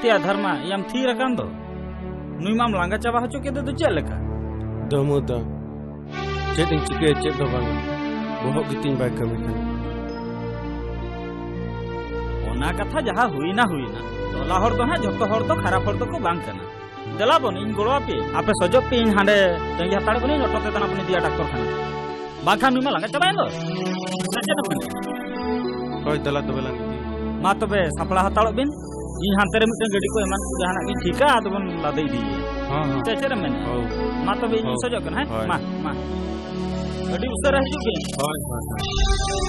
सत्य धर्मा याम थी रकान दो नुई माम लांगा चाबा हचो के दो चल लेका दमोदा चेत इन चिके चेत दो बांग बोहक गितिन बाय कमी खान ओना कथा जहां हुई ना तोला हर दो है जत्तो हर दो खराब हर दो को बांग कना दला बन इन गोड़वा पे आपे सजो पे इन हांडे जंगी हताड़ बनी नटते तना अपने दिया डॉक्टर खाना बाखा नुई मा लांगा चाबा दो होय दला तो बेला मा तबे सापड़ा हताड़ बिन इन हांते रे मिटन गडी को एमान जहाना की ठीका आदबन लादे दी हां हां चेचर में मा तबे इन सजो कना है मा गडी उसर हिजु के होय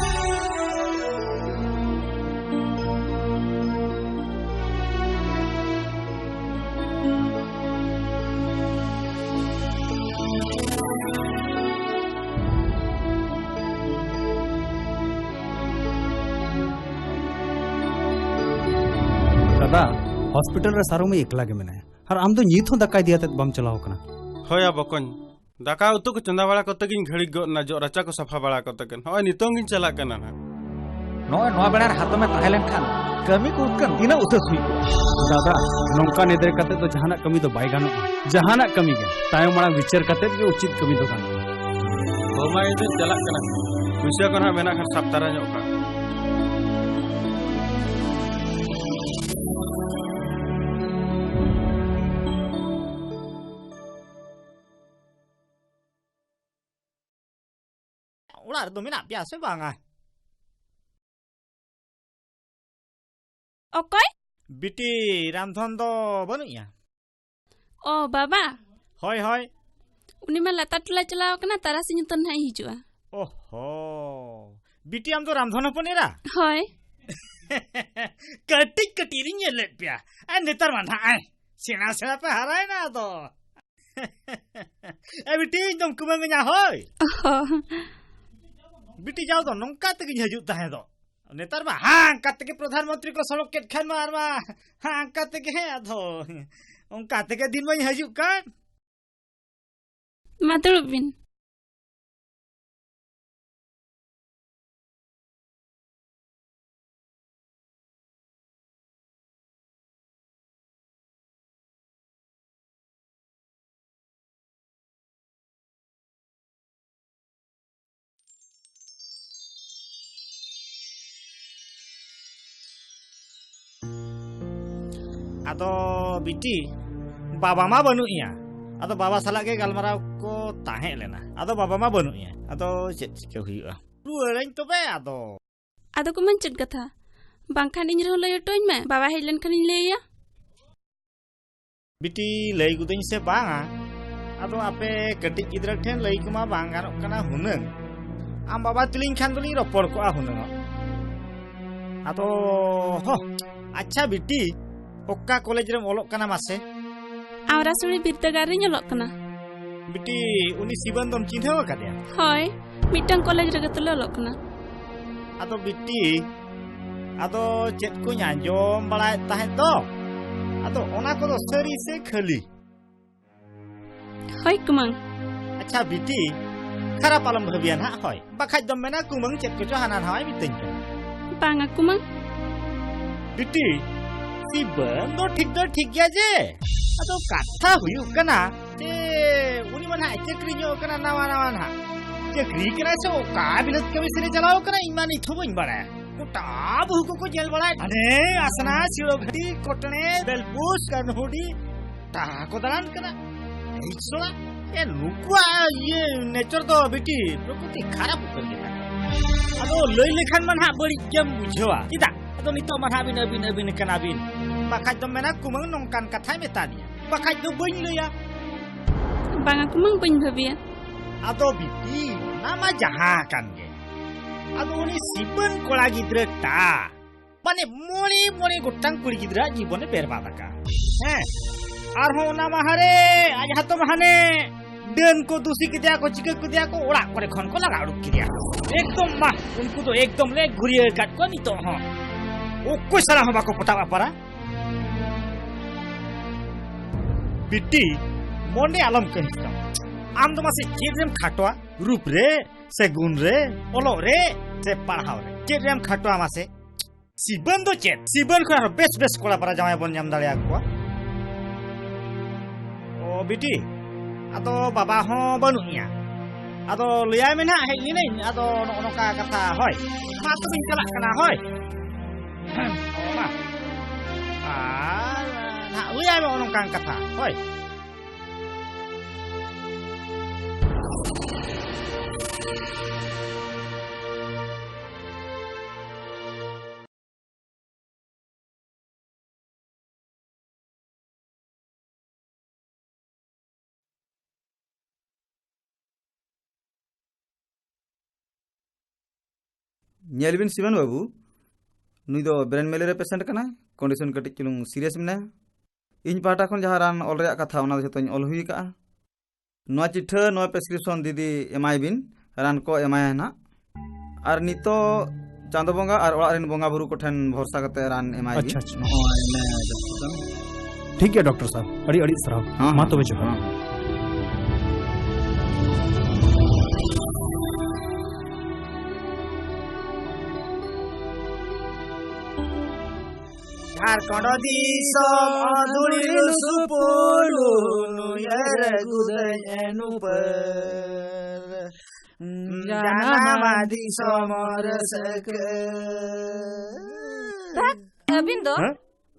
दादा हॉस्पिटल रे सारो में एकला के मेना और आम तो नीत हो दक्का दिया तक बम चलाओ कना होया बकन दाका उतु को चंदा बड़ा कत गिन घड़ी गो ना जो रचा को सफा बड़ा कत कन होय नितों गिन चला कना ना नो बेड़ा हाथ में ताहेलन खान कमी को कन दिना उतस हुई दादा नौका नेदर कते तो जहाना कमी तो बाय गानो जहाना कमी के तायो माना विचार कते के उचित कमी तो गानो होमा इदे चला कना पुसिया कना मेना खर सप्तारा ᱧᱚᱜ का उड़ार दो मिना प्यास में बांगा ओके बिटी रामधन दो बनुया ओ बाबा होय होय उनी मा लाता टुला चलाव कना तारासिन तन हाई हिजुआ ओहो बिटी आम तो रामधन पनेरा होय कटिक कटिरी ने पिया आ नेतर माना आय सेना सेना पे हराय ना तो ए बिटी तुम कुमंग न्या होय बिटी जाओ तो नौका तक हजू तहे दो नेतार मा हां कत के प्रधानमंत्री को सड़क के खान मार मा हां कत के है अधो उनका तक दिन में हजू कान मादुबिन आदो बिटी बाबा मा बनुया आदो बाबा साला के गलमाराव को ताहे लेना आदो बाबा मा बनुया आदो चेत चिके हुआ रुआरኝ तबे आदो को मन चट कथा बांखान इन रहो लय टोइन में बाबा हेलन खनि लेया बिटी लय गुदኝ से बांगा आदो आपे कटि गिद्रा ठेन लय कुमा बांग गानो कना हुनंग आम बाबा तिलिं खान दली रपड़ को हुनंग आदो हो अच्छा बिटी ओक्का कॉलेज रे ओलोक कना मासे आवरा सुनी बिरदागार रे ओलोक कना बिटी उनी सिबन दम चिन्हव कादिया होय मिटन कॉलेज रे गतले ओलोक कना आदो बिटी आदो चेत को आंजम बड़ाय ताहे दो आदो ओना को दो सरी से खाली होय कुमंग अच्छा बिटी खरा पालम भबिया ना होय बाखाय दम मेना कुमंग चेत को जो हाना होय बितिन बांगा कुमंग बिटी सिबन दो ठीक गया जे अदो कथा हुयु कना ते उनी मना चक्री जो कना नवा ना चक्री कना से ओ का बिलत कमी से चलाओ कना इमानी थोबइन बड़ा कोटा बहु को जेल बड़ा अरे आसना सिरो घटी कोटणे बेलपूस कनहुडी ता को दलान कना इछोला ए लुकुआ ये नेचर तो बिटी प्रकृति खराब कर गया अदो लई लेखान मना बड़ी जम बुझवा किदा तो नितो मना बिन कना बिन बाखाय दम मेना कुमंग नंकान कथाय मेता दिया बाखाय दो बइन लया बांगा कुमंग बइन भबिया आदो बिटी नामा जहां कान गे आदो उनी सिबन कोड़ा गिद्रा ता माने मोनी गोटांग कुड़ी गिद्रा जीवन बेरबाद का हैं आर हो ना माहारे आज हातो महाने देन को दूसरी किदिया को चिके किदिया को ओड़ा करे खन को लगा उड़क किदिया एकदम मा उनको तो एकदम ले घुरिए काट को नितो हो ओ कोई सरा हवा को पटावा परा बिटी मोंडे आलम कहिता आम तो मासे चेरेम खाटवा रूप रे से गुण रे ओलो रे से पढ़ाव रे चेरेम खाटवा मासे Siban do chet. Siban ko aro bes kola para jamai bon nyam dale akwa. Oh biti. Ado baba ho banunya. Ado liya mena hei ni nei ado noka kata hoy. Ma tu bin kalak kana hoy. Oh ma. Na liya me noka kata hoy. Nyelvin Sivan babu nui do brain malaria patient kana condition katik chulung serious mena इन पाटा खन जहाँ रान all रे कथा ओना जतो all हुई का no चिट्ठा नो प्रेसक्रिप्शन दीदी एमआई बिन रान को एमआई ना आर नितो चांदो बंगा आर ओड़ा रेन बंगा बुरु कोठन भरोसा कते रान एमआई बिन अच्छा अच्छा ठीक है डॉक्टर साहब अड़ी अड़ी सराव हाँ, मा तो बेचो झारखंड दिसम अधुरी सुपुलु नुयर गुदयनु पर जानामा दिसम रसक Abin do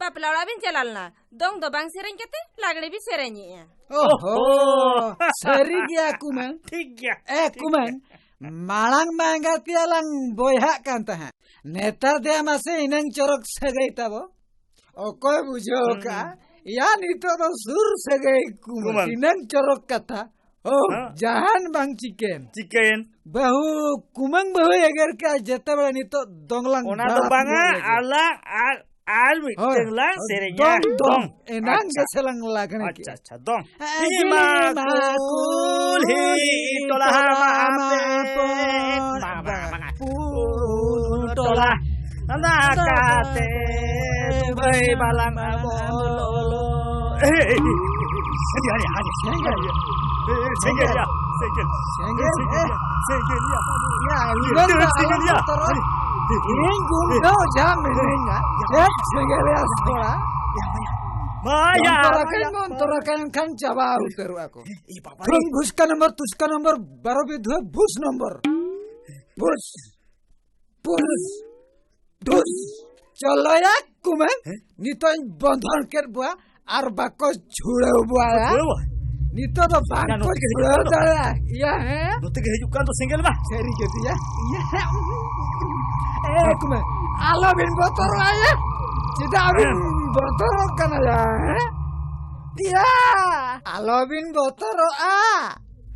bapla ora bin chalalna dong do bang sereng kete lagde bi serenyi ya Oh, seri gya kuman. ठीक गया Kuman. Malang mangati alang boyha kanta ha. Netar de amase inang chorok sagai tabo. Okoy bujo ka. Ya nito do sur sagai kuman. Inang chorok kata. Oh, jahan bang chicken. Chicken Bahu kumang bahu agar ka jeta bala nito donglang. ओना तो बांगा आला आल मिटeng lang serenya dong. Enang jaselang lagane ki. अच्छा अच्छा dong ima kul hi tolah mape tolah nanda kate bai balang abolo hari hari hari sengelia Ya, lugar ini gumdo jam menenga. Cek segala sekolah. Maya Torakan kan coba uteru aku. Turun buska nomor baru bidhu bus nomor. Bus. Chalo ya kumen. Nito bondhon ker bua ar bakos chule bua ya. Nito to bakos chule dala. Iya he. Nanti kehidupan tuh single mah. Seri gitu ya. Iya. Kumen. Alo bin botol aja. Tidak bin botol kan aja. Iya. Alo bin botol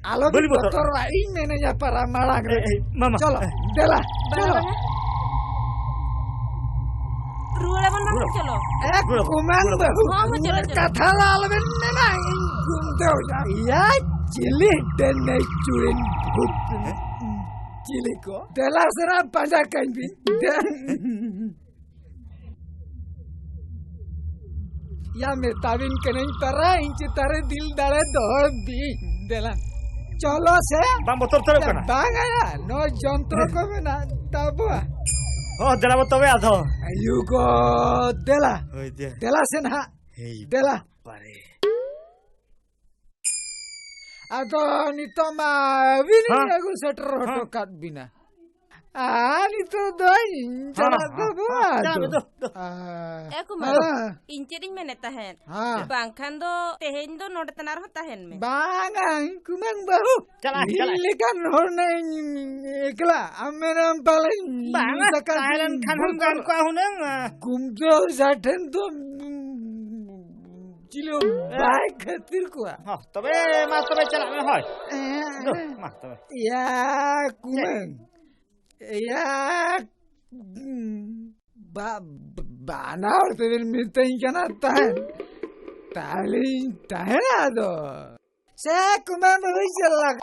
Alo bin botol ini nanya para malang. Mama. Chalo. Dela. Chalo. rule ban bang chalo Kuman bahu. Kata alo bin nena gumdo ya. Iya. Cili dan cuin but. Cili ko. Dela serap pandakan bin. Ya metavin kenen tara inci tara dil dale dor di dela. Cholo se. Bang motor terus kan? Banga ya. No jontro ko mena tabu. Oh, dela motor ya tuh. Ayu ko dela. Oh iya. Dela senha. Dela. Pare. Ado nito ma vini aku setter rotokat bina. Nito doin cara to aku mah incering menet tahen bangkan do tehen do noda tanar ho tahen me Bangang kumang bahu. Ilikan horne ekla amenam paling Thailand kan hum kan ko hunang. Gumdo jaten to chilo baik khatir ko. Oh, tobe mas tobe chalak me hoy. Mas tobe. Ya kumang. Ya bana orteden mintain kana tahan. Tahan ado. Saya kumang bahu jalak.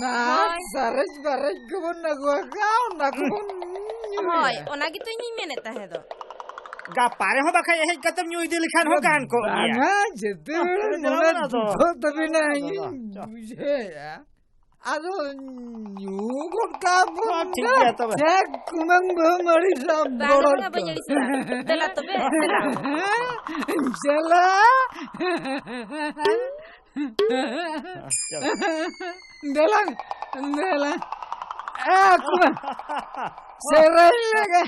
Nah, saraj baraj kubun nagwa kau nakubun. hoy ona gitu ni menet tahe do Gapare ho bakai he katam nyu idil khan ho kan ko. Bana jete mona to tabi nahi bujhe ya. Ado nyugut kabut. ठीक है तब Cek kumang bamari sab Bago borot. na ba yung isa? Dala to be. Dala. Jala. Dalang. Dalang. Kumang. Serai lagi.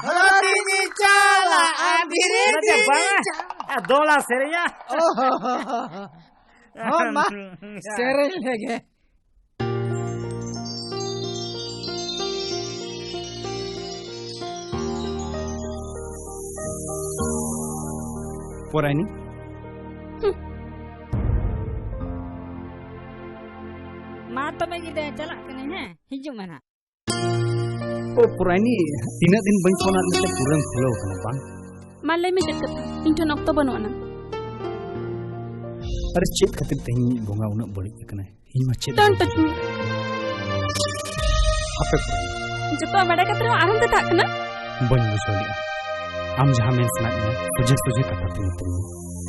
Hatinya cala Adiri dola serinya Oh ma. Serai lagi. Poraini, मा तबे गिदे चला कने हैं हिजु मना oh Poraini, tina din bang phone nate puran flow kana bang. मान ले में check करता इन ठन ऑक्टो बनवाना Are chet khatir tehi bonga unak badi kana. Hi ma chet. Don't touch me Ape Poraini, जतो बड़ा कतरे आराम ते थाकना bang bujholiya. Am jaha men sanak me, tujhe kata tin tiri.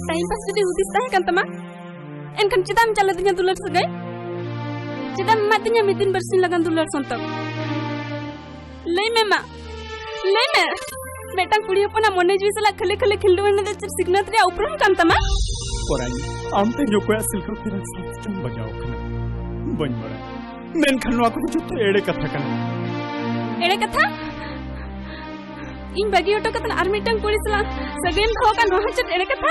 Time pass जदी हुदिस ताहे kan tama एनकन चिदाम चला दिnya दुलर सगay चिदाम मातिnya मितिन बरसिन lagan दुलर संतक लई में मा लई में बेटा कुड़ी अपना मोने जी सला खले खले खिल्डु ने दे सिग्नेचर या उपरम kan tama Poraini, am te jo koya silko kira sat chum bajao kana. Bang bada. Men khanwa ko jotte ede katha kana. एड़े कथा इन बगी ऑटो कतन आर्मीटन कुड़ी सला सगेन हो का नोहा चट एड़े कथा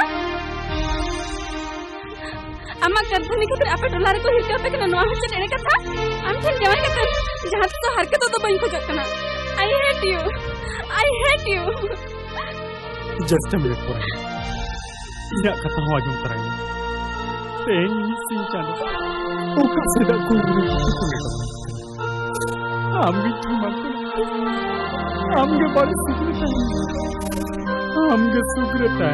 अम्मा करथनी खतिर आपे डॉलर को हिरका पे कना नोहा चट एड़े कथा हम ठन जवाई कतन जहां तो हरकत तो बइन को जकना I hate you Just a minute Poraini. Ina kata ho ajum taraini. Tehni sin chalo. Oka seda guru ko. Amge chumakna. Amge bari sugrata. Amge sugrata.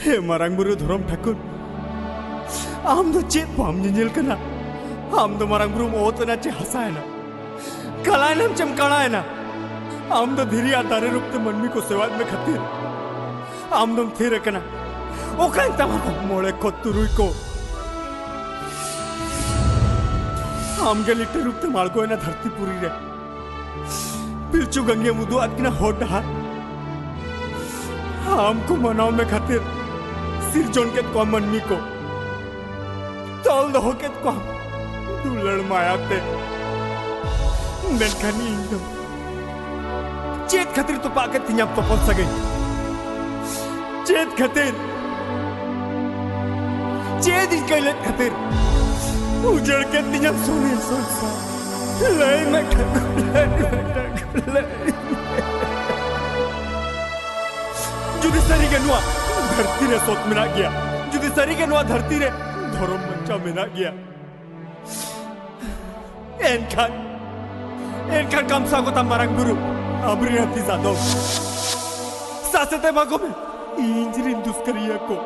हे मारांग बुरु धरम ठाकुर आम दो चेत पाम जिंजल कना आम दो मारांग बुरु मोतना चे हसायना कलायनम चमकाणायना आम दो धीरी आधारे रूप ते मनमी को सेवात में खातिर आम दो थेर कना ओकाइन तमाको मोळे को तुरुई को आम के लिट्टे रूप ते मालको ना धरती पूरी रे पिलचू गंगे मुदु अदकिना होड हा हमको मनाव में खातिर सिरजोन के को मनमी को तोल दो के को दुलड़ मायाते मेनखानी इंदो चेत खातिर तो पाके तिया पपल सगे चेत खातिर चेत इनके खातिर उजड़ के तिया सोने सोसा ले मैं जुदिसारी के नुआ धरती रे सोत मिला गया जुदिसारी के नुआ धरती रे धर्म मंचा मिला गया एनखान कामसा को तमारंग गुरु अबरी हती जादो सासते मागो में इंजरिन दुष्करिया को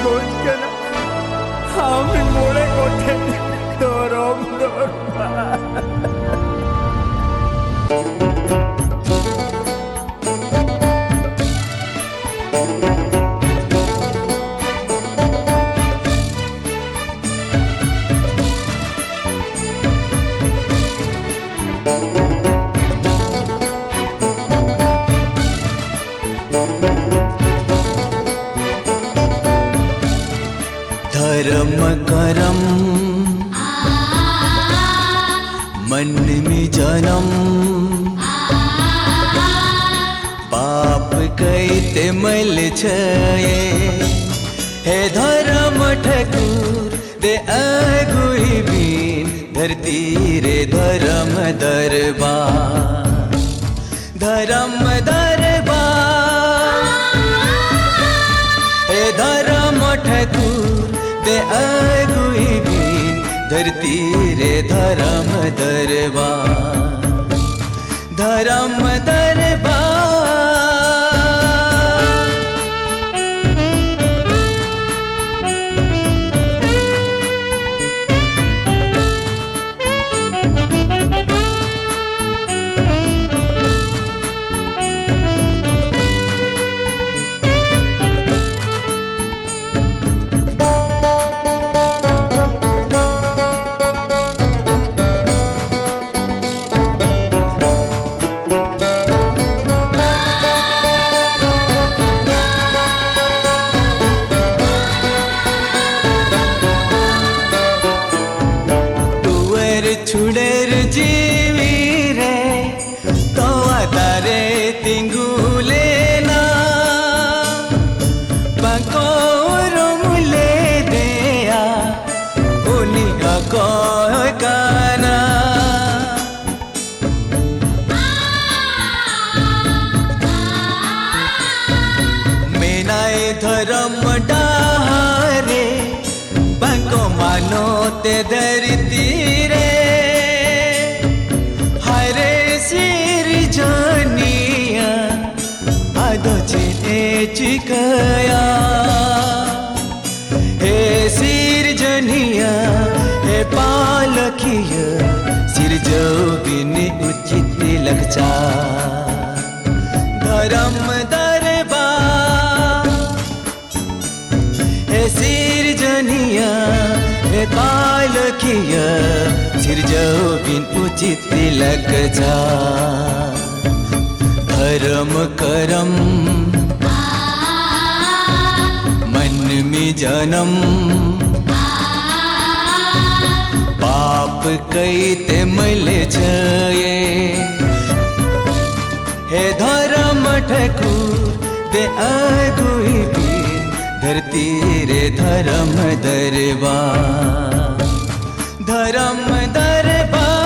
कोच के ना हम मोड़े कोठे धर्म धर्म करम मन में जन्म पाप कैते मल छये हे धर्म ठकुर दे आगुई बीन धरती रे धर्म दरबार आगुई बीन धरती रे धर्म दरबार धर्म दरबार छुड़ेर जीवी रे तो तारे तिंगू लेना बाको रुमले देया उनी को काना मेनाए धर्म डारे बाको मानो ते धरती रे चिकया हे सिर जनिया हे पालकिया सिर जोगिनी उचित लगचा धर्म दरबार हे सिर जनिया हे पालकिया सिर जोगिन उचित लगचा धर्म करम में जन्म पाप कईते मले छये हे धर्म ठकुर दे आगुई बीन धरती रे धर्म दरबार धर्म दरबार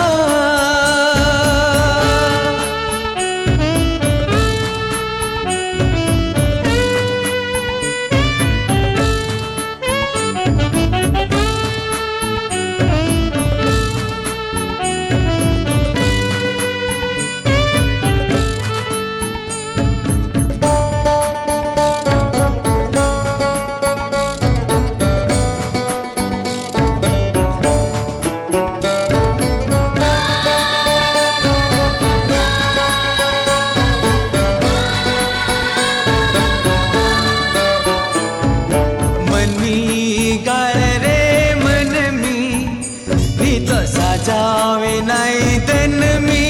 जावे नाई दिन में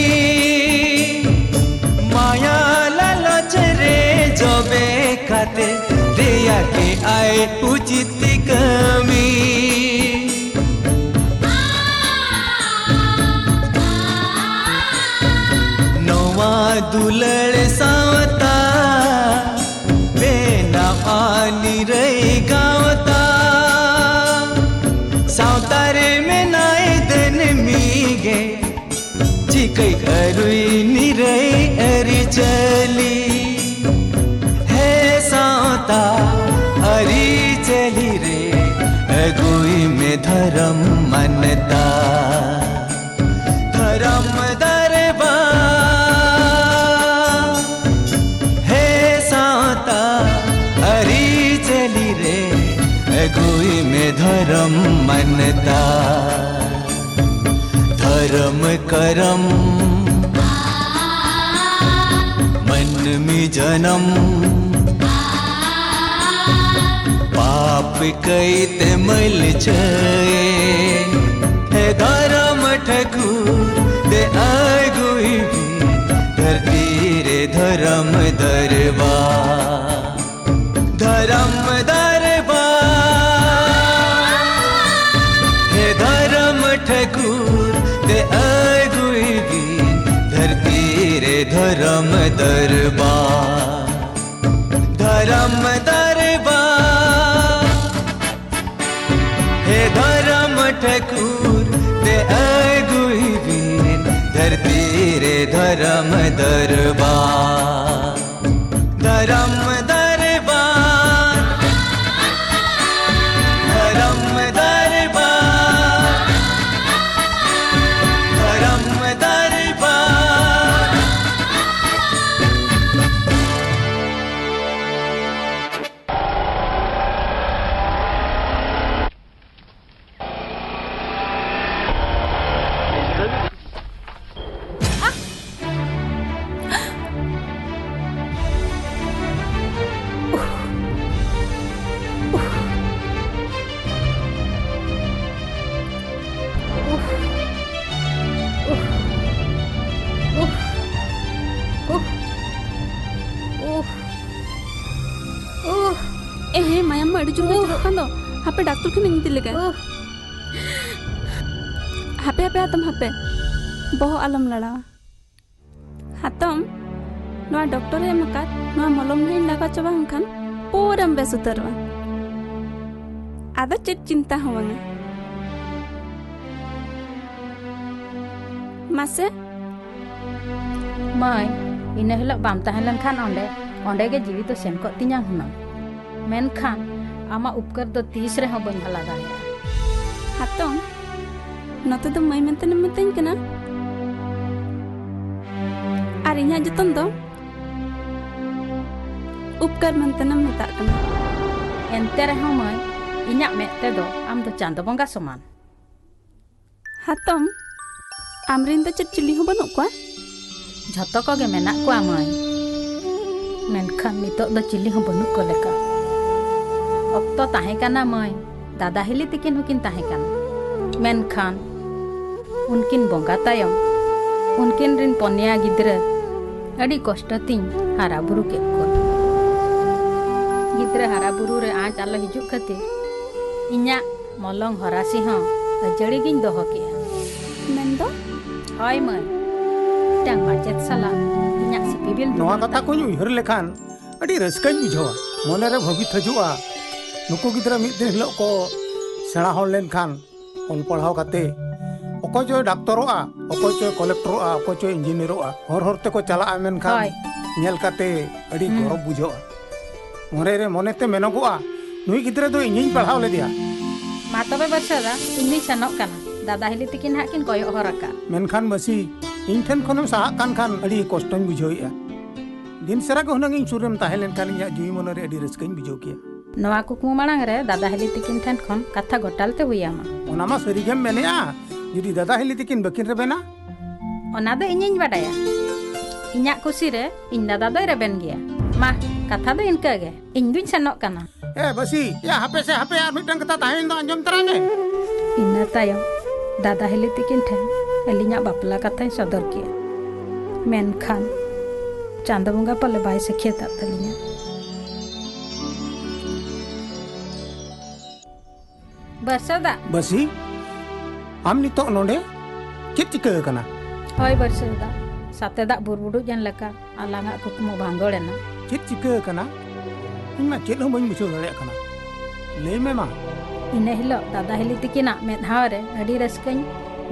माया लालच रे जोबे खाते दिया के आए उचित कमी नवा दुलड़ सावता बेना आनी रही गावता सावतारे में नाई मीगे चिकई करुई निरई अरी चली है साता अरी चली रे अगुई में धर्म मनता धर्म दरबार है साता अरी चली रे अगुई में धर्म मनता धर्म करम मन में जन्म पाप कईते मल छये हे धर्म ठकुर दे आगुई भी धरती रे धर्म दरबार धर्म दरबार हे धर्म ठकुर दे आगुई भी धरती रे धर्म दरबार धर्म दरबार हे धर्म ठकुर दे आगुई भी धरती रे धर्म दरबार धर्म दरबार धर्म ᱪᱩᱨᱩᱜ kan do hape doctor kan inti lega hape boho alam lalawa hatam noa doktor e makat noa molom nain laga coba kan puram besu terwa ada cit cinta hawanga mase Mai, ina hilak bam tahan kan onde ge jiwi to sen ko tinyang hunang. Menkan ama upkar do 30 reho bañ halaga ya. hatam nate do mai menten meten kana arinya jeton do upkar menten meta kana Ente reho mai, inyak mete do am do chando bonga soman. hatam amrin do cit cili ho banuk kwa Jhoto ko ge menak ko amai. Menkan nitok do cili ho banuk ko leka. Okto tahe kana mai, dada hili tikin hukin tahe kana. Menkan unkin bonga tayom, unkin rin ponia gidra. Adi kosto ting haraburu ke ko. Gidra haraburu re aaj alo hijuk khatir. Inya molong horasi ho ajari gin doho ke. mendo Hoy mai. Dang macet salah. Inyak si pibil नवा कथा को उहर लेखान अड़ी रस्काई बुझावा मने रे भवित हजुआ नुको गिद्रा मिद दिन हिलो को सेणा हल लेन खान ऑल पढ़ाव काते अको जो डॉक्टरोआ अको जो कलेक्टरोआ अको जो इंजीनियरोआ हर हर ते को चला आमेन खान Hoy. नेल काते अड़ी गौरव बुझावा मरे रे मने ते मेनगोआ नुई गिद्रा दो इंजीन पढ़ाव ले दिया Ma tobe bersada ini senok kana. Dada hili tikin hakin koyok horaka. मेनखान बसी इन ठन खनम साहा कान खान अड़ी कष्टन बुझाइया दिन सेरा को हुनंग इन सुरम ताहेलेन खान इया जुई मन रे अड़ी रस्काइन बुझाव किया Noa kukmu malang re dada hili tikin ten kon katha gotal te huyama. ओना मा सरीगेम मेनेया जुदी दादा हिली तिकिन बकिन रेबेना Ona do inying badaya. Inyak kusi re in dada do reben gea. Mah katha do inka ge. In duin senok kana. ए बसी या हापे से हापे यार mitten कथा ताहेन दो Anjum तराने Ina tayong dada hili tikin ten elinya bapla katha sodor kia. Menkan chanda bunga pale bai sekhe tak talinya. Bersada. बसी आम नितो नोंडे चेत चिका कना Hoy bersada. Sate dak burbudu jan leka alanga kukmu bangolena. चेत चिका कना इमा चेत हम बइन बुझाव दाड़े कना ले मे मा Ina hilok dada hili tikina medhaw re adi raskain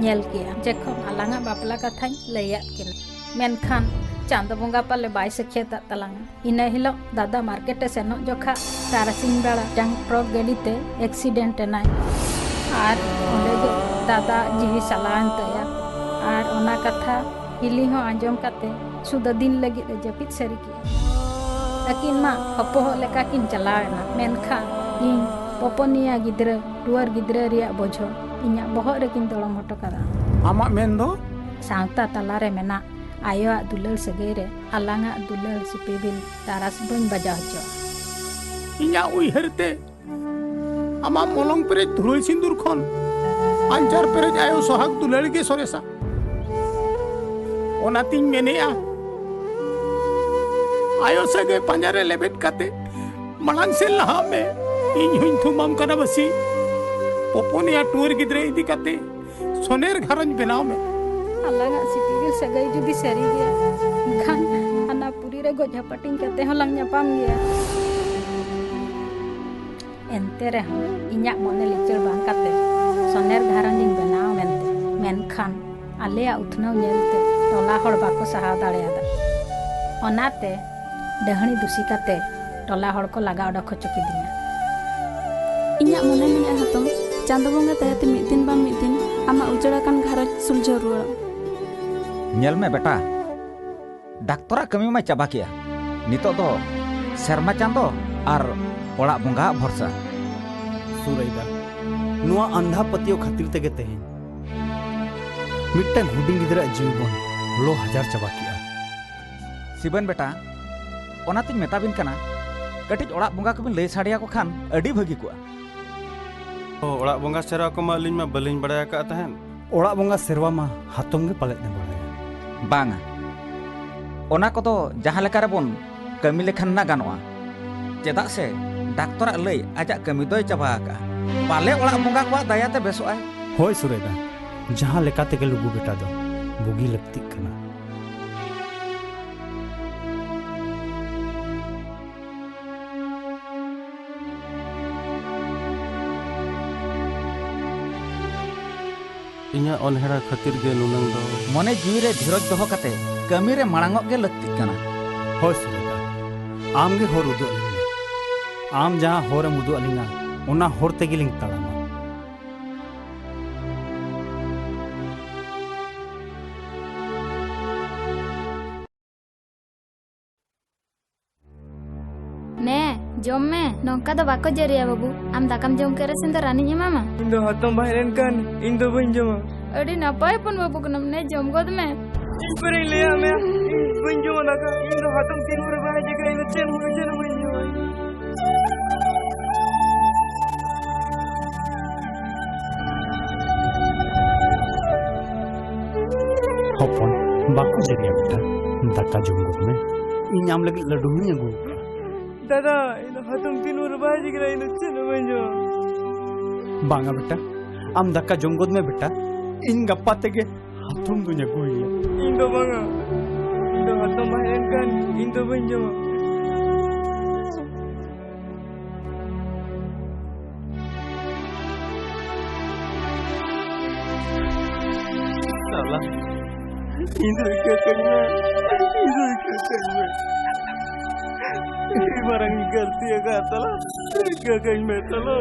nyel kia jekhon alanga bapla kathany layat kin menkan chanda bonga pale bai sekhe tak talanga ina hilok dada market e senok jokha tarasing bela jang pro gedite accident enai ar onde ge dada jiwi salaan taya ar ona katha hili ho anjom kate suda din lagi japit sari kia akin ma popo leka kin chalawena menkan in Poponia gidra, duar gidra riak bojo, inyak bohok rekin tolong moto kara. आमा main दो Sangta talare mena, ayo ak dulal segere, alanga ak dulal si pibil, taras bun bajah jo. इnya उइहरते आमा मोलंग पेरे धुरुल सिंदूर खन अंचार पेरे आयो सोहाग दुलड़ी के सोरेसा ओना तिन मेनेया आयो सगे पंजरे लेबेट काते मलांग से लहा में इन हुइन थुमाम कना बसी पोपोनिया टूर गिद्रे इदी काते सोनेर घरन बनाव में Alanga si pibil segai judi seri dia. Kan anak puri re gojah pating kate holang nyapam dia. Ente reho, inyak mone licur bang kate. Soner gharan jing benau mente. Menkan alea uthnau nyelte tola hor bako saha dareada. Onate dahani dusi kate tola hor ko laga oda khochoki dinya. inya mone mene hatam chando bonga tayate midin bam midin ama ujarakan gharaj sulja ruwa nyel me beta डाक्टरा कमी मा चाबा किया नितो दो शर्मा चांदो और ओड़ा बंगा भरसा सुरैदा नुआ अंधा पतियो खातिर तेगे तेहेन मिट्टन हुडिंग गिदरा जीवन लो हजार चाबा किया सिबन बेटा ओनातिन मेताबिन कना कटिज ओड़ा बंगा को बिन लay साडिया को खान अडी भगी को ओड़ा बंगा सेरा को मा लिन मा बलिन बड़ाया का तहन ओड़ा बंगा सेरवा मा हातम गे पाले ने बड़ाया बांगा ओना को तो जहां लेका रे बोन कमी लेखन ना गानोआ चेदा से डाक्टर लई आजा कमी दोय चाबा का पाले ओड़ा बंगा को दया ते बेसो आय होय सुरेदा जहां लेकाते के लुगु बेटा दो बुगी लगती कना इन्या अनहेरा खातिर गे नुनंग दो मने जीवी रे धीरज दोहो कते कमी रे मांगो गे लगती कना होय सुरेदा आम गे होर उदु अलिंगा आम जहां होरम उदु अलिंगा ओना होर ते गिलिंग तालामा ने जम में नौका दो बाको जरिया बाबू आम दाकाम जम करे सिन तो रानी मामा इन दो हतम बाहरन कान इन दो बन जमा अड़ी नपाय पन बाबू कनम ने जम गोद में इन पर ले आ मैं बन जमा लगा इन दो हतम तीन वर बाहर जगह इन चल हो जन बन जमा हपन बाको जरिया बेटा दाका जुंगुद में इन आम लगी लड्डू ही अगू दादा इन हतम तीन वर बाहर जगह इन चल बन जमा बांगा बेटा आम दाका जुंगुद में बेटा इन गप्पा तेगे हाथुम दुनिया गुइया इन दो बांगा इन दो हतम बाहरन कान इन दो बन जमा साला इधर क्या करना barang ganti ya kata lah gagal metal lah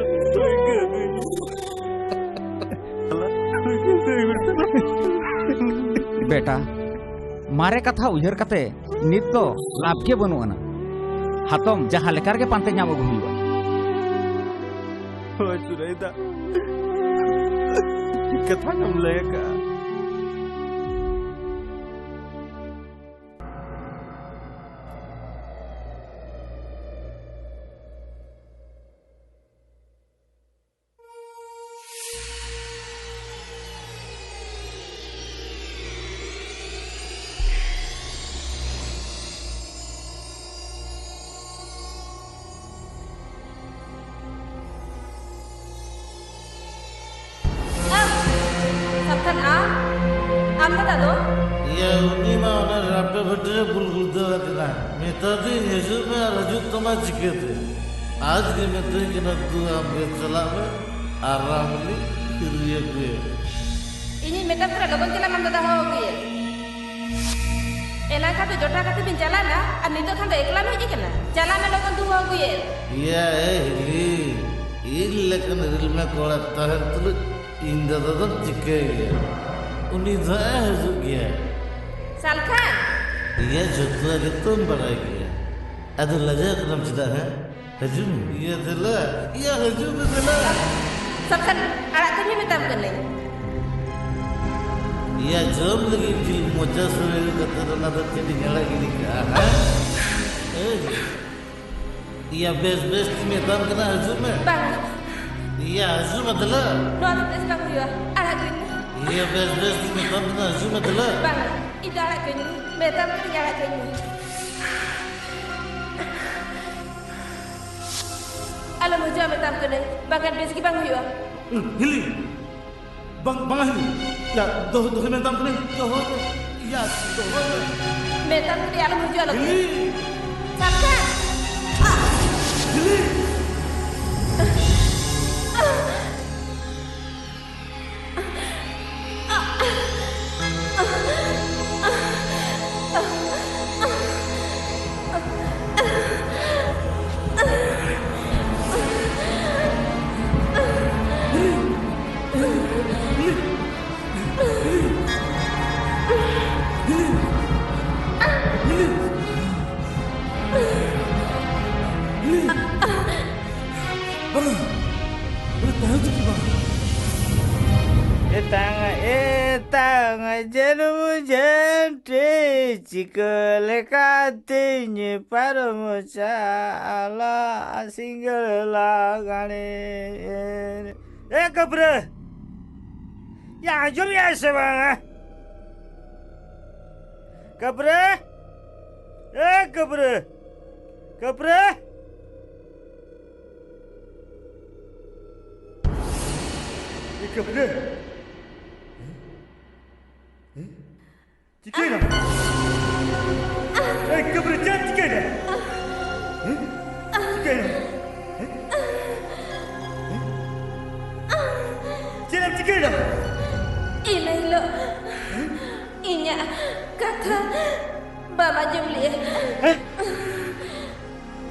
बेटा मारे कथा उजर कते नित तो लाभ के बनु अना हातम जहां लेकर के पांते ᱧᱟᱢ ᱟᱹᱜᱩ हुआ होय सुरेदा कथा कम लेगा सबकन आम बता दो ये उन्हीं में उन्हें रापे भट्टे बुलबुल दे रखना मेरा दिन यीशु में रजू तमाच चिके थे आज के में तो कि न तू आम के चला में आराम ली फिर ये कुए इन्हीं मेकअप करा लोगों के नाम दादा हो गई एला का तो जोटा का तो बिन चला ना अब नहीं तो खान तो एकला में ही करना चला में लोगों तू हो गई ये लेकिन रिल में कोड़ा तहर तुल इंदा तो चिके गया उन्हीं जाए हजू गया सालखा ये जोतला के तुम बनाए गया अदर लजा करम चिदा है हजू ये दिला ये हजू में दिला सबकन आड़ा तो नहीं बताम कर ले ये जब लगी दिल मोजा सुने कतर ना तो चिड़ी गला गिरी का ये बेस में दाम करना हजू में बांग ये हजू में दिला नो तो बेस बांग हुआ आड़ा करेंगे ये बेस में दाम करना हजू में दिला बांग itu anak kau ini, betam tu anak kau ini. Alam hujan betam kau ni, bahkan besok bang huya. Hili, bang hili, ya doh betam kau ni, ya doh. Betam tu alam hujan lagi. Hili, Sabka. Hili. Etang jenuh jente cikal katanya para ala single lagane. Kabra, ya jom ya sebang. Kabra, kabra, kabra. Kepre. Cikena. Kepre chat cikena. Cikena. Cikena cikena. Ina hilo. Inya kata Baba Jumli.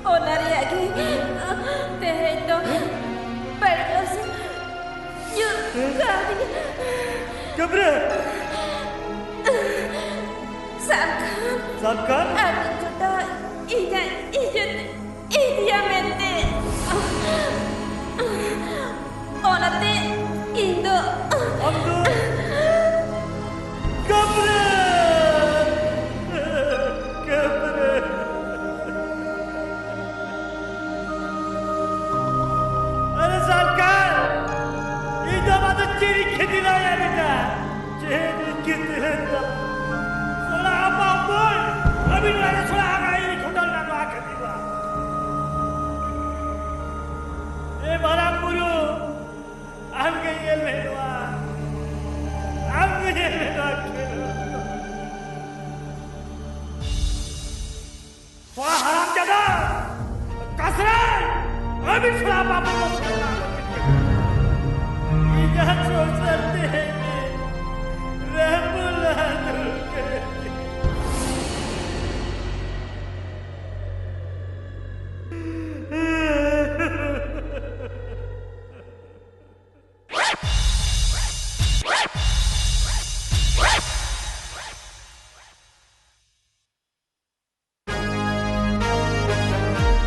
Onari lagi. Tehendo. Perlos. Yuk kali. Kepre. Sabkan. Aku sudah iya mente. Onate Indo. Amdo. Kepre. Kepre. Ada Sabkan. Indo mata ciri kedila ya beta. Ciri kedila. Solah apa pun. Abi nara solah apa ini kodal nama akan tiba. Barang buru. Amge yel medwa. Amge yel medwa. Wah haram jada. Kasran. Abi solah apa pun. Ija sosal deh. Ramulah dulke.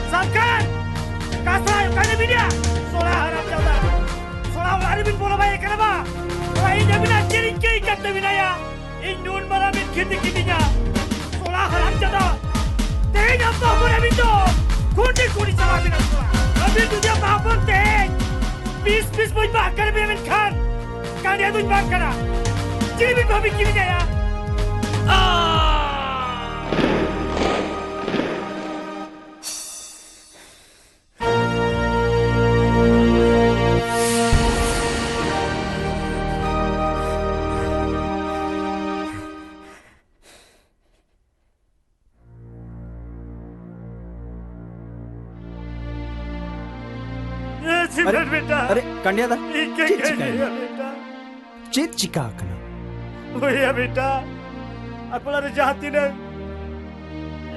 Sabkan! Kasai, kani bidia! Solah harap jauh. Solah ulari bin bola baik kenapa? Solah ini bina jeringkai kata binaya. Indun marabin kiti-kitinya. Solah harap jauh. Teh apa pun abin tu. Kuni salah bina solah. Abin tu dia apa teh. Bis boy bakar bin Khan. Kan dia tu bakar. Jadi bin babi kirinya ya. अरे कंडिया दा चेत चिका कना भैया बेटा अपना रे जाती ने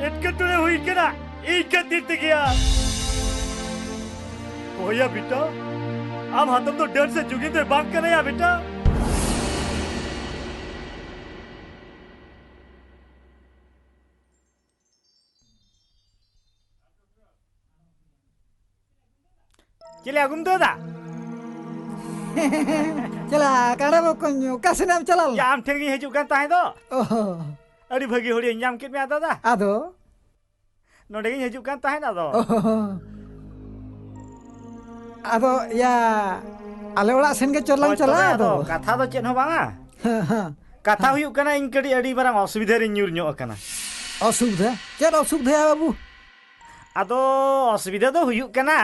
एटकटुरे हुई केना इके दित गया भैया बेटा अब हाथम तो डर से जुगी तो बात करे या बेटा चले आगुम तो दा चला काड़ा बकोन्यो कासे नाम चलाल या आम ठेंगी हिजुक कान ताहे दो अड़ी भगी होड़ी ᱧᱟᱢ केट मे आदा दा आदो नोडे गी हिजुक कान ताहे ना दो आदो या आले ओड़ा सेन के चललां चला आदो कथा दो चेन हो बांगा कथा हुयुक काना इन कड़ी अड़ी बारांग असुविधा रे न्यूर ᱧᱚᱜ काना असुविधा चेद असुविधा बाबू आदो असुविधा दो हुयुक काना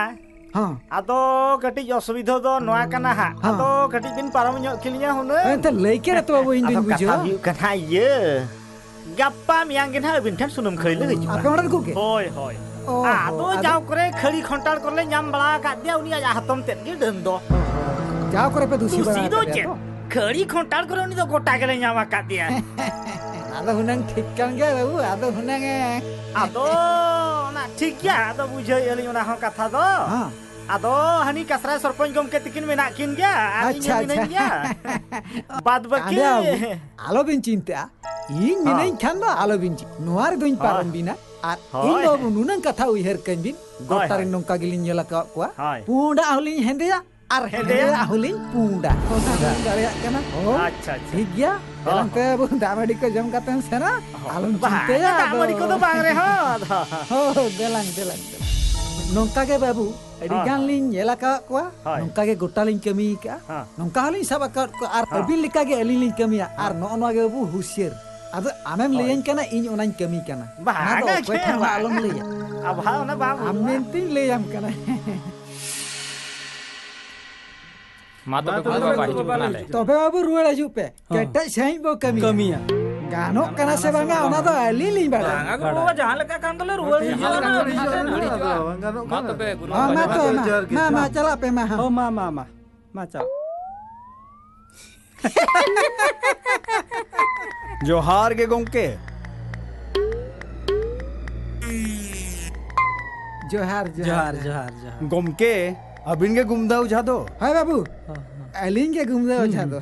आदो कटिज असुविधा दो नोआ काना हा आदो कटिज बिन पारम ᱧᱚᱜ किलिया हुने एते लैके रे तो बाबू इन दिन बुझो कथा हुयुक काना ये गप्पा मियांग गिन हा बिन ठन सुनुम खैले हिजु आपे मडन को के होय होय आदो जाव करे खड़ी खंटाल करले ᱧाम बड़ा का दिया उनी आ हातम तेत गे दन दो जाव करे पे दूसी बड़ा दूसी दो चे खड़ी खंटाल करे उनी तो गोटा गेले ᱧाम का दिया आदो हुनंग ठीक कान गे बाबू आदो हुनंग आदो ना ठीक या आदो बुझै एली ओना ह कथा दो आदो हनी कसरा सरपंच गमके तिकिन मेना किन गया अच्छा अच्छा बाद बाकी आलो बिन चिंता इन मिनई खान दो आलो बिन नोआर दोइन पारम बिना आर इन दो नुनंग कथा उइहर कन बिन गोटार नोंका गिलिन नेला का पुंडा आहुलिन हेंदेया आर हेंदेया आहुलिन पुंडा दारिया कना अच्छा ठीक गया तलंते बु दामडी को जम कातेन सेना आलो चिंता दामडी को तो बांग रे हो देलांग नोंका के बाबू अड़ी गान लिन नेला का नोंका के गोटा लिन कमी का नोंका लिन सब का आर अबिन लिका के अलिन लिन कमिया आर नो के बाबू हुसियर आदो आमेम लेयन कना इन ओनान कमी कना बागा के आलम लेया अब हा ना बाबू आमेन तीन लेयम कना मा तो बाबा हिजू कना ले तबे बाबू रुआड़ हजू पे केटej सही बो कमिया गानोक कना से बांगा ओना दो अली लिंग बाड़ा बाबा जहां लगा कान तले रुआड़ मा तो बे गुरु मा चला पे मा ओ मा चल जोहार के गोंके जोहार गोमके अबिन के गुमदा उझा दो हाय बाबू अलिंग के घुमदे ओझा दो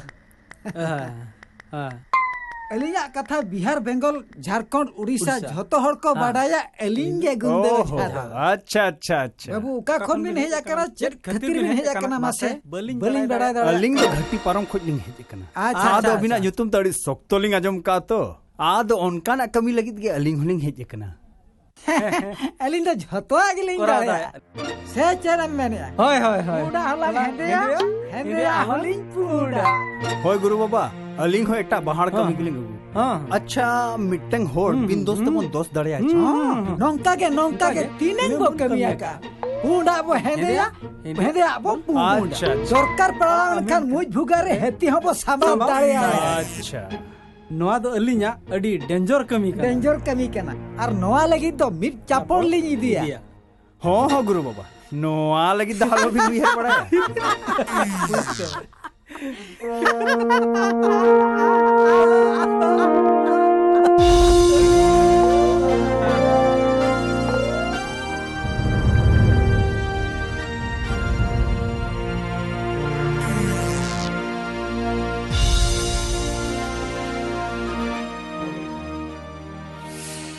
अलिंगा कथा बिहार बेंगल झारखंड उड़ीसा झतो हर को बाडाया अलिंग के घुमदे ओझा दो अच्छा बाबू का खोन बिन हेजा करा चेट खतिर बिन हेजा कना मासे बलिंग बडाय दा अलिंग दो घटी पारम खोज लिंग हेज कना आद अबिना युतुम तड़ी सोक्तो लिंग आजम का तो आद ओनका ना कमी लगित के अलिंग लिंग हेज कना अलिंग तो झतो आगलिंग बाडाया से चरम मेने होय पूडा हला हेंदे हलिंग पूडा होय गुरु बाबा अलिंग हो एकटा बहार कमी गिलिंग अच्छा मिटंग होड़ बिन दोस्त मन दोस्त दड़या नोंका के तीनेन बो कमिया का पूडा बो हेंदे बो पूडा सरकार पड़ा खान मुज भुगारे हेती हबो सामा दाड़या अच्छा नोआ दो अलिंगा अडी डेंजर कमी कना और नोआ लगी तो मिट चापोड़ लिंग इदिया हो गुरु बाबा नोआ लगी दहालो भी बिहार पड़ा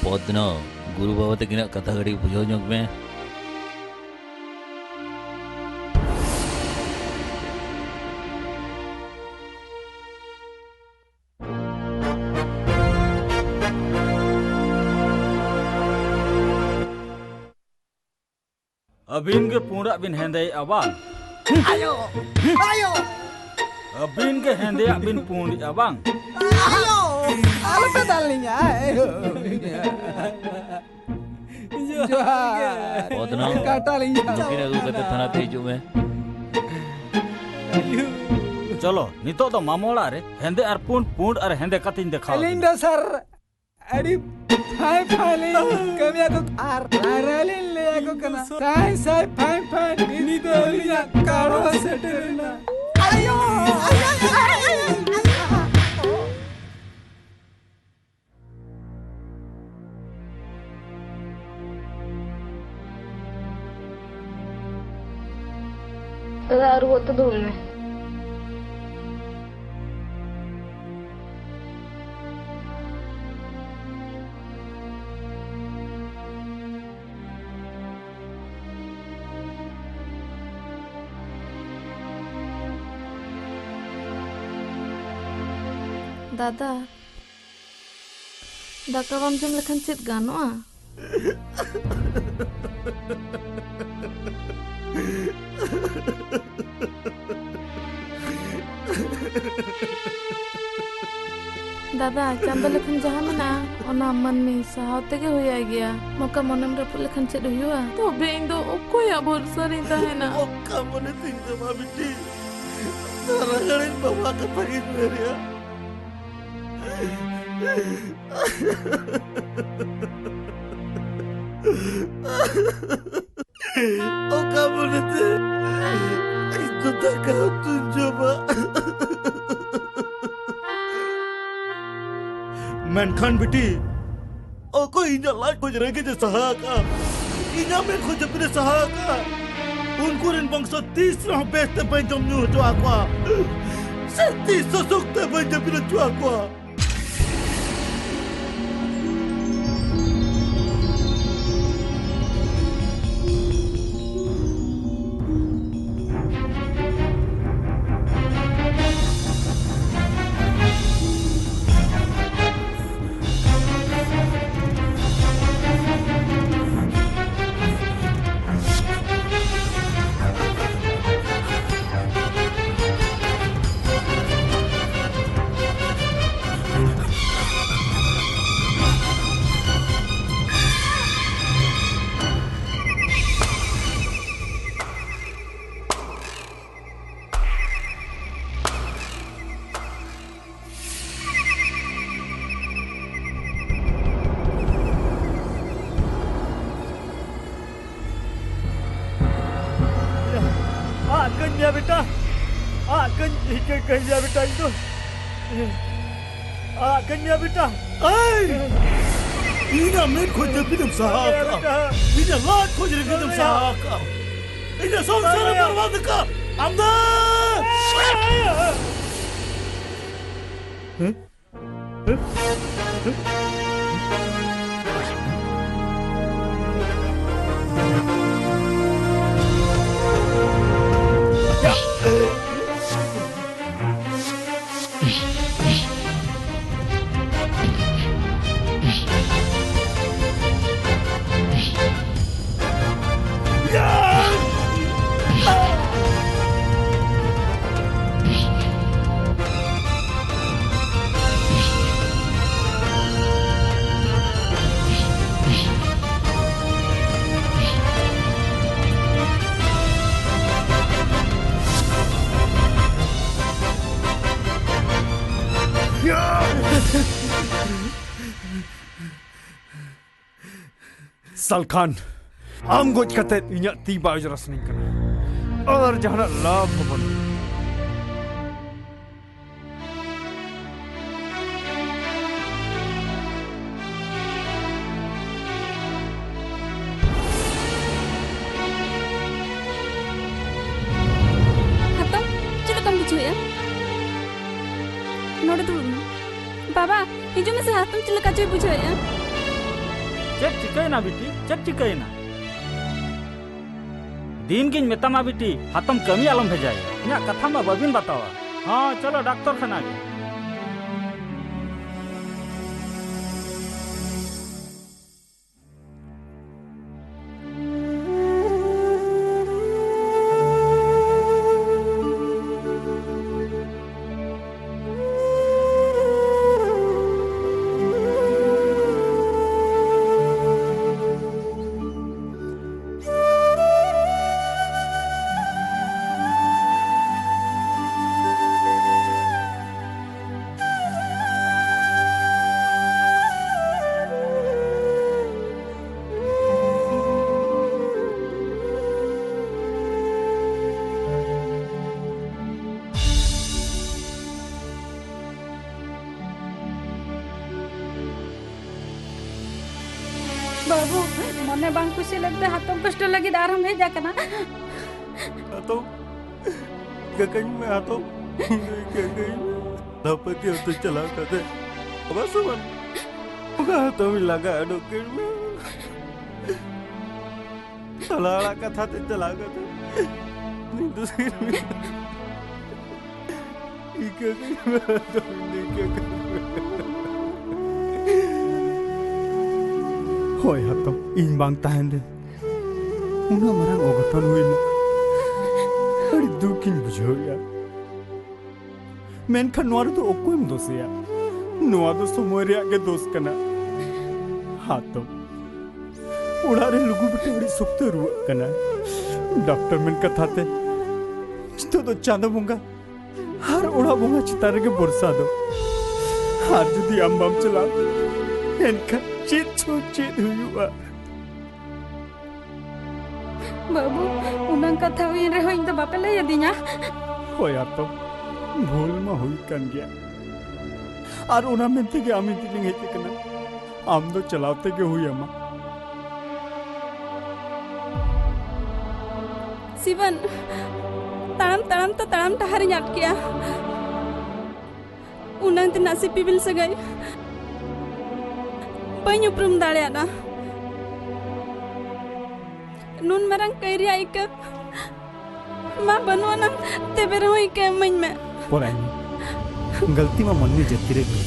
पौधनो गुरु बाबा तकिना कथा घड़ी बुझो जोग में अबिन के पूरा बिन हेंदे अबांग आयो अबिन के हेंदे बिन पूंडी अबांग आलो पे डालिंगा पौधनो काटा लिंगा किने अगु कते थाना ते हिजू में चलो नितो तो मामोला रे हेंदे आर पूंड और हेंदे कतिन देखाओ लिंडो सर अड़ी फाई कमिया को आर रालिन ले को कना साई फाई इनी तो लिया कारो सेटना आयो दादा रुआ तो दूर में दादा दाका बाम जम लेखन चेत गानोआ दादा चांदा लेखन जहाँ मना ओना मन में साहब तेगे होया गया मौका मनम रपु लेखन चेत हुआ तो बेंग दो ओकोया भरोसा नहीं ताहेना ओका मने सिंह दमा बिटी सारा गड़े बाबा का फरीद मेरिया ओका मने ते itu tak kau tunjuk मेनखान बेटी ओको इना लाइट खोज रहे के सहा का इना में खोज अपने सहा का उनको इन बंगसो 30 रह बेचते पे जमनु जो आक्वा 30 सुखते पे जबिन जो आक्वा akan ikan beta itu. Akan ya beta. Ina men ko je bidam sahaka. Ina lat ko je bidam sahaka. Ina samsara barwad ka. Amda. Salkan, am goj kate inya tiba jelas ning kana. Ar jahana love pun. Hatam, cila kamu bujuk ya? Noda dulu. Baba, hijau masih hatam cila kacau bujuk ya? Check चिकना बिटी check चिकना दिन किन मेतामा बिटी हाथम कमी आलम भेजाई इना कथा मा बबिन बतावा हाँ चलो डॉक्टर खाना गे बाबू मने बांग खुशी लगते हाथों कष्ट लगी दारम भेजा करना Atau gagawin mo ato. Gagawin mo. Dapat yung ito chala ka de. Abasa man. Muka ato milaga ano kirmo. Talala ka tate chala ka de. Nito sirmi. Gagawin mo ato. Hoy ato. Inbang tahan din. Una marang ogatan huwi na. Hari dukin bujho ya. Menkan nuar to okoim dos ya. Nuar to somoy reya ke dos kana. Hato. Urare lugu bete badi sukte ruwa kana. Doctor men kathate. Chito to chanda bunga. Har ura bunga chitare ke borsa do. Har judi ambam chala. Enka chit chit huyuwa. बाबू उनंग कथा हुई रहो इन तो बापे ले दिया होया तो भूल में हुई कन गया और उना में थे कि आमी दिलिंग है चिकना आम तो चलाते के हुई अम्मा Sivan, taram to taram tahari nyat kia. Unang ti nasi pibil sagai. Banyu prum dale ana. Nun merang kairia ika. Ma banwana te berho ika main me. पोरानी गलती में मन में जतिरे गई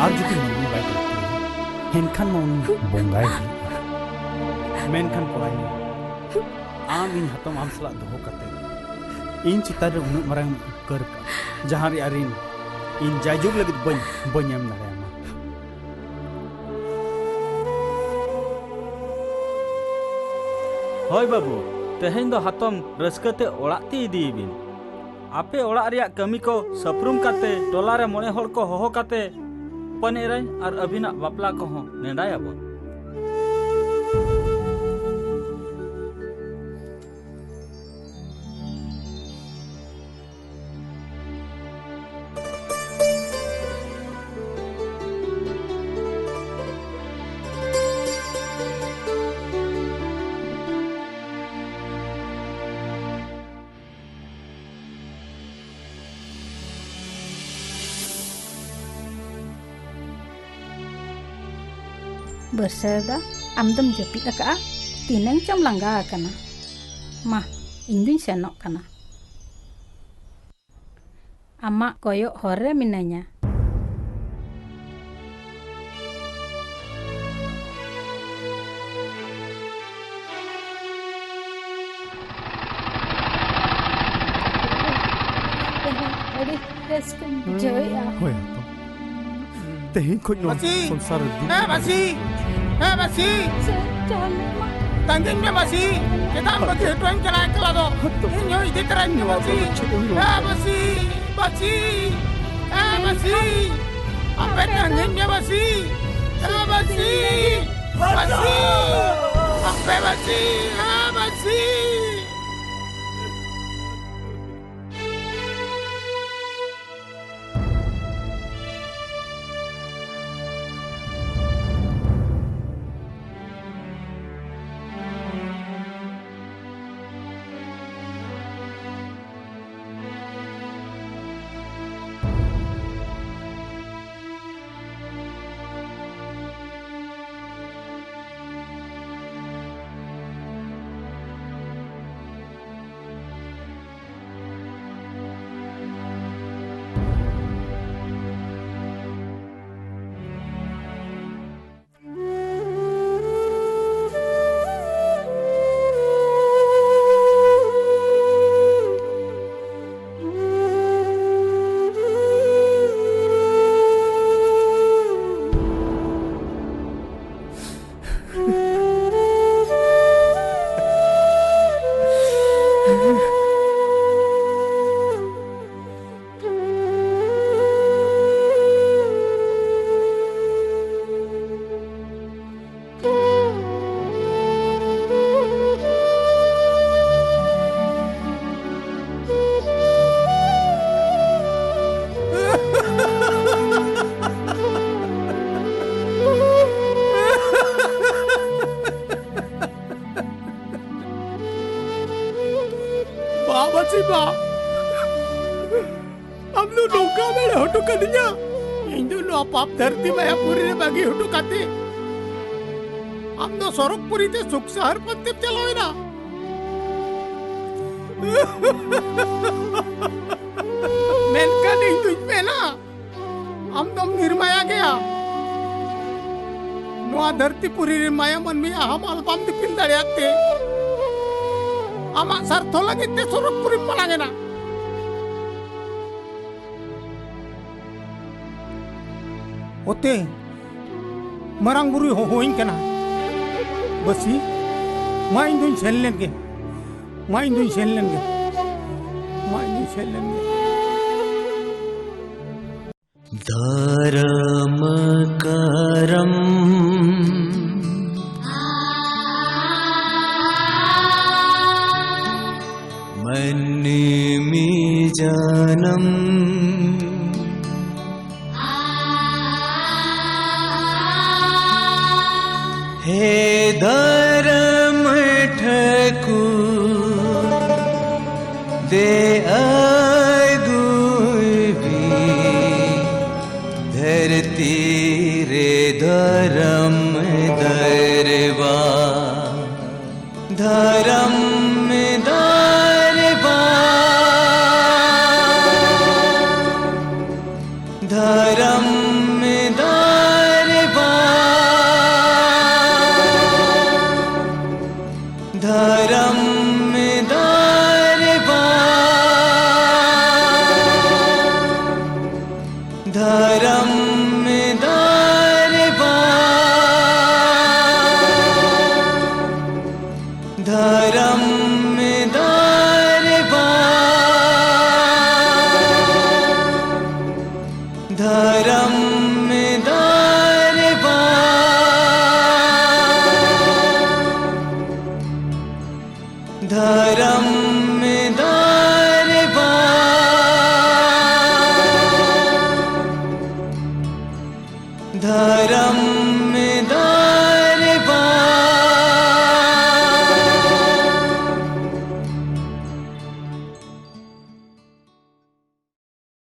आज जुदी मन में बाइक हेनखान में उन बोंगाई मेनखान पोरानी आम इन हतम आम सला दो कते इन चितारे उन मरंग कर का जहाँ रे अरिन इन जायजुग लगित बन्यम नरे आमा होय बाबू तेहेन दो हाथम रस्कते ओड़ाती इदी बिन आपे ओड़ा रिया कमी को सपरुम काते टोला रे मोने हर को होहो काते पनेराई और अभिना बापला को हो नेडाया बो Berseda amdem jepit aka tineng cam langga kana. Mah induin senok kana. Amak koyok hore minanya. Adi reskan joya. Hoy ato. Tehin khoj no sonsar du. Basi. Jangan mak. Tangin me basi. Kita bagi tuan jalan kelado. Inyo ide teran me basi. Basi. Apa tangin me basi. Basi. Apa basi. Siapa? Amnu nongka mere hotu kadinya. Indu no apap dharti maya puri re bagi hotu kate. Amnu sorok puri te suk sahar pantip chaloy na. Menkan indu pena. Amdom nirmaya gaya. Noa dharti puri re maya man me aham albam dipin dariate. Amak sartho lagi te sorok puri palangena. Ote marang buru hoin kana. Basi main duin sellen ge. धर्म करम मन में जन्म हे धर्म ठकुर दे धरती रे धर्म दरबा धर्म दरबा धर्म दरबा धर्म दरबा धर्म धर्म